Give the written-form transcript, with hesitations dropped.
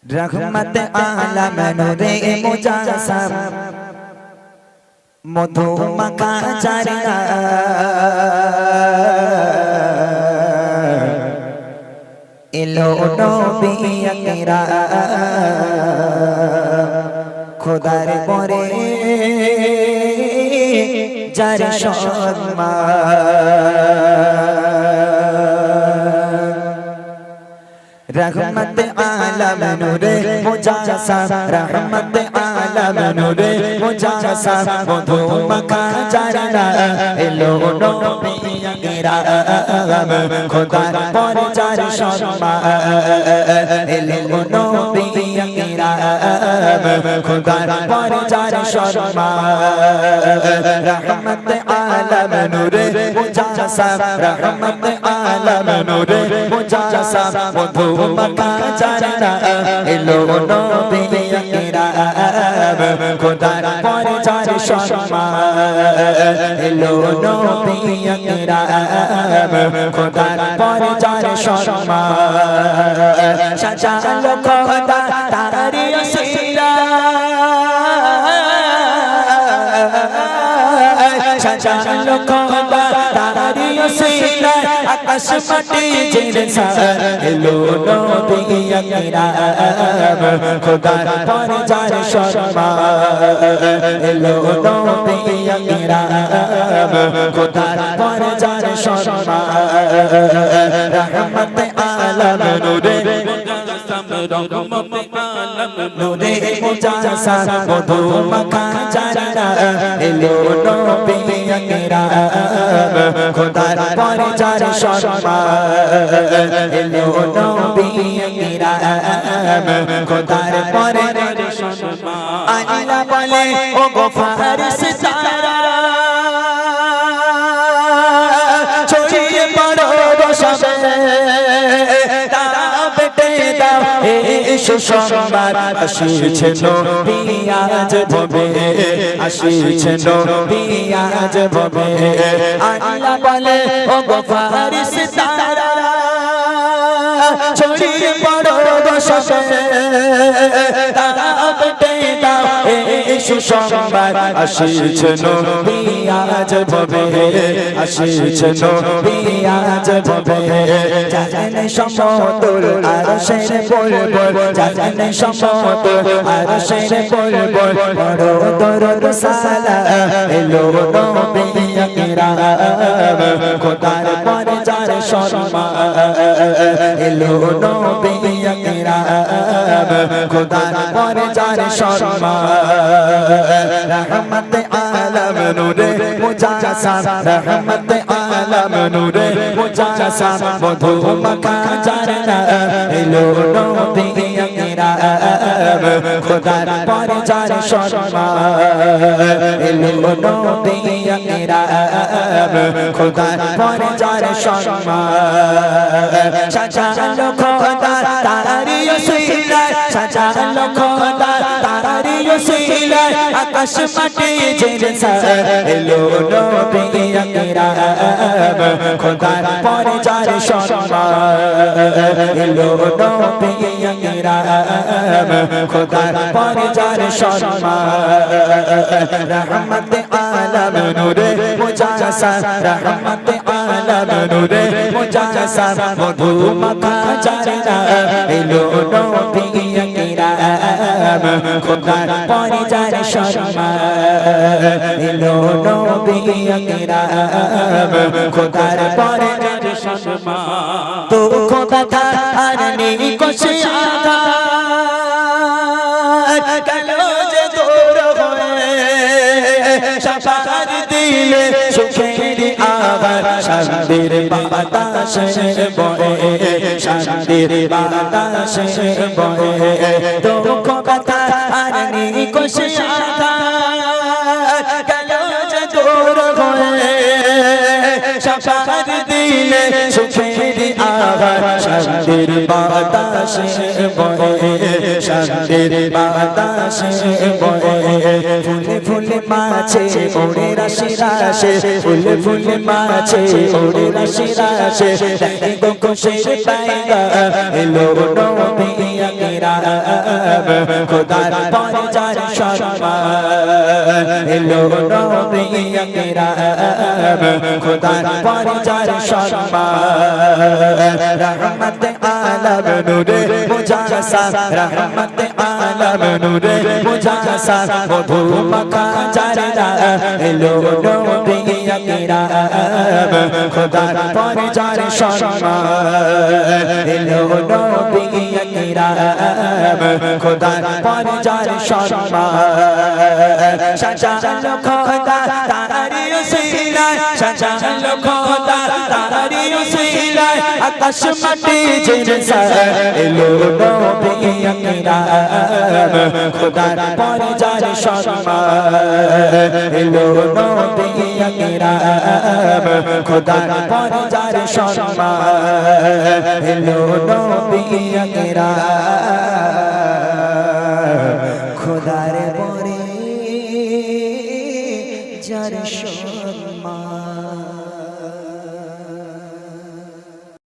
रहमत आलम नूरे मुजासम मधु मका चरना इलो नबी अकरा खुदार परे जार सम्मान रहमत आलम नूरे मुजासम रहमत आलम नूरे मुजासम मधु मका चरना इलो नबी अकरा खुदा पर जार सम्मान इलो नबी अकरा खुदा पर जार सम्मान रहमत आलम नूरे मुजासम रहमत आलम नूरे मुजासम मधु मका चरना इलो नबी अकरा खुदा पर जार सम्मान इलो नबी अकरा खुदा पर जार सम्मान सजालो खुदा तारी सीरा सजालो खुदा तारी सीरा आकाश माटी जिनसा इलो नबी अकरा खुदा पर जार सम्मान इलो नबी अकरा खुदा पर जार सम्मान रहमत आलम नूरे नूरे मुजासम मधु मका चरना इलो नबी अकरा खुदा पर जार सम्मान इलो नबी अकरा खुदा पर जार सम्मान अल्लाह बोले ओ गो फरिश्ता छोड़िए पड़ो रोशने সুসংবাদ আসিছে নবী আজ ভবে আসিছে নবী আজ ভবে আল্লাহ বলে ও গো ফেরেশতারা ছড়িয়ে পড়ো দশে তারা বেটে দাও এই সুসংবাদ আসিছে নবী আজ ভবে আসিছে নবী আজ ভবে জানে সমতল আরশের বুলবুল জানে সমতল আরশের বুলবুল বড় দরদ সালাম এলো নবী আকরা খোদার পর যার সম্মান এলো নবী আকরা খোদার পর যার সম্মান रहमत आलम नूरे मुजासम रहमत आलम नूरे मुजासम मधु मका चरना इलो नबी अकरा खुदा पर जार सम्मान इलो नबी अकरा खुदा पर जार सम्मान सजालो खुदा तारी सीला सजालो खुदा तारी सीला आकाश माटी जिनसा इलो नबी अकरा खुदा पर जार सम्मान इलो नबी अकरा खुदा पर जार सम्मान रहमत आलम नूरे मुजासम रहमत आलम नूरे मुजासम मधु मका चरना इलो नबी अकरा खुदा पर जार सम्मान इलो नबी अकरा खुदा पर जार सम्मान तो खुदा था आरनी कुछ आधा कलो जे दूर होए शफार दिले सुखेरी आवाज शांतिर बाताश बोए शांतिर बाताश बोए तो खुदा था आरनी कुछ आधा कलो जे दूर होए शफार दिले सुखेरी आवाज शांतिर बाताश बोए शांतिर बाताश बोए फूल फूल माछे ओड़े राशि राशे फूल फूल माछे ओड़े राशि राशे गो खुशी पाएगा इलो नबी কিরাম খোদার পর যার সম্মান এলো নবী কিরাম খোদার পর যার সম্মান রহমত আলম নূরে মুজাসা রহমত আলম নূরে মুজাসা মধু মাখা জারদা এলো নবী কিরাম খোদার পর যার সম্মান এলো নবী কিরাম খোদার পর যার সম্মান সাজানো খোদা তারি উসিলায় সাজানো খোদা তারি উসিলায় আকাশ মাটি জিনসা এলো নবী কিরাম খোদার পর যার সম্মান এলো নবী কিরাম খোদার পর যার সম্মান এলো নবী কিরাম খোদার পরে যার সম্মান